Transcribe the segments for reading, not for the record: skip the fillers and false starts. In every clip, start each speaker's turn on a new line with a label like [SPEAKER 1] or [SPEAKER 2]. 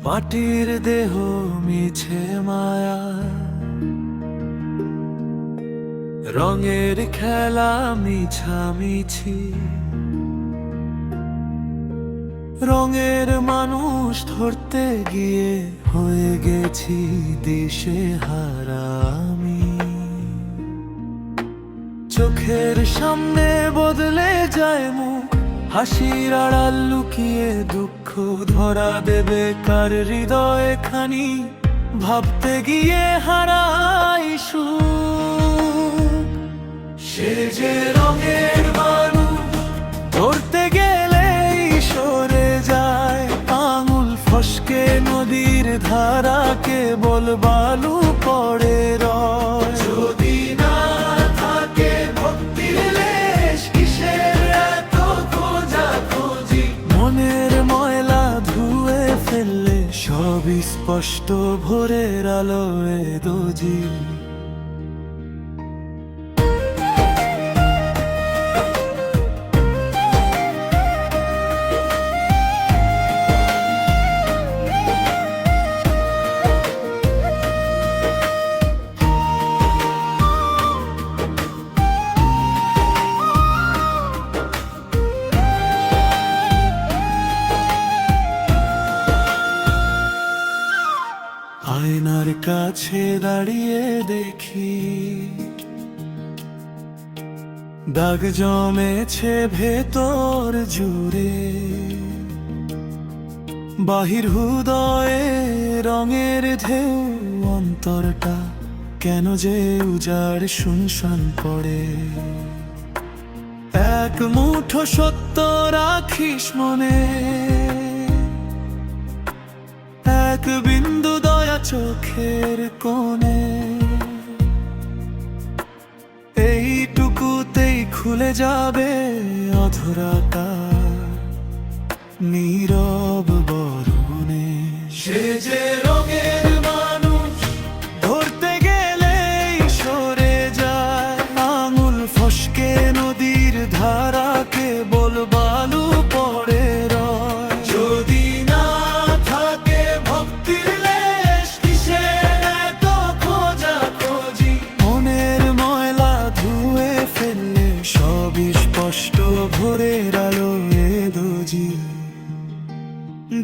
[SPEAKER 1] মাটির দেহ মিছে মায়া, রঙের খেলা মিছামিছি, রঙের মানুষ ধরতে গিয়ে হয়ে গেছি দিশে হারা আমি। চোখের সামনে বদলে যায় মুখ, হাসির আড়াল লুকিয়ে দুঃখ ধরা দেবে কার হৃদয় খানি, ভাবতে গিয়ে হারাই সুখ। সে যে রঙের মানুষ ধরতে গেলেই সরে যায়, আঙুল ফসকে নদীর ধারাকে বল বালু পড়ে রয়। যদি না থাকে ভক্তির লেশ, কিসের এত খোঁজাখুঁজি? মনের ময়লা ধুয়ে ফেললে সবই স্পষ্ট ভোরের আলোয় দোজি। আয়নার কাছে দাঁড়িয়ে দেখি দাগ জমেছে ভেতর জুড়ে, বাহির হৃদয়ে রঙের ঢেউ, অন্তরটা কেন যে উজাড় শুনশান পড়ে। এক মুঠো সত্য রাখিস মনে, এক বিন্দু দয়া চোখের কোণে, এইটুকুতেই খুলে যাবে অধরাটা নীরব বরণে। সে যে রঙের মানুষ ধরতে গেলেই সরে যায়, আঙুল ফসকে নদীর ধারাকে বল বালু পড়ে রয়। যদি না থাকে ভক্তির লেশ, কিসের এত খোঁজাখুঁজি? মনের ময়লা ধুয়ে ফেললে সবই স্পষ্ট ভোরের আলোয় দোজি।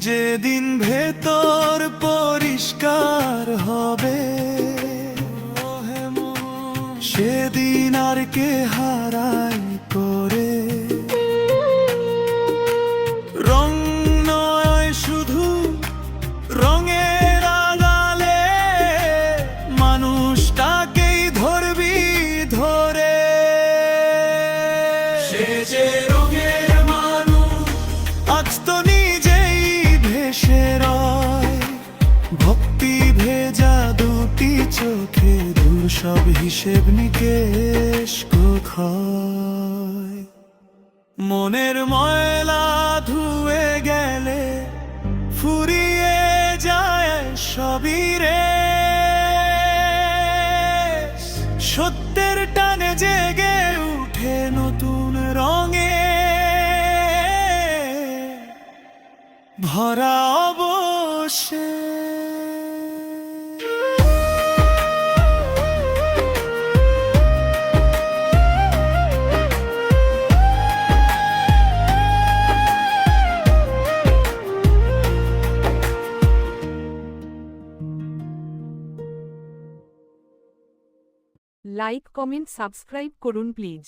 [SPEAKER 1] যেদিন ভেতর পরিষ্কার হবে সেদিন আর কে হারাই করে। রং নয় শুধু রঙের আড়ালে, মানুষটাকেই ধরবি ধরে। সে যে রঙের মানুষ আজ তো নিজেই ভেসে রয়, ভক্তি ভেজা দুটি চোখে দূর সব হিসেব নিকেশ ক্ষয়। মনের ময়লা ধুয়ে গেলে ফুরিয়ে যায় সবই রে, সত্যের টানে জেগে উঠে নতুন রঙে ভরা অবশ্যই।
[SPEAKER 2] লাইক কমেন্ট সাবস্ক্রাইব করুন প্লিজ।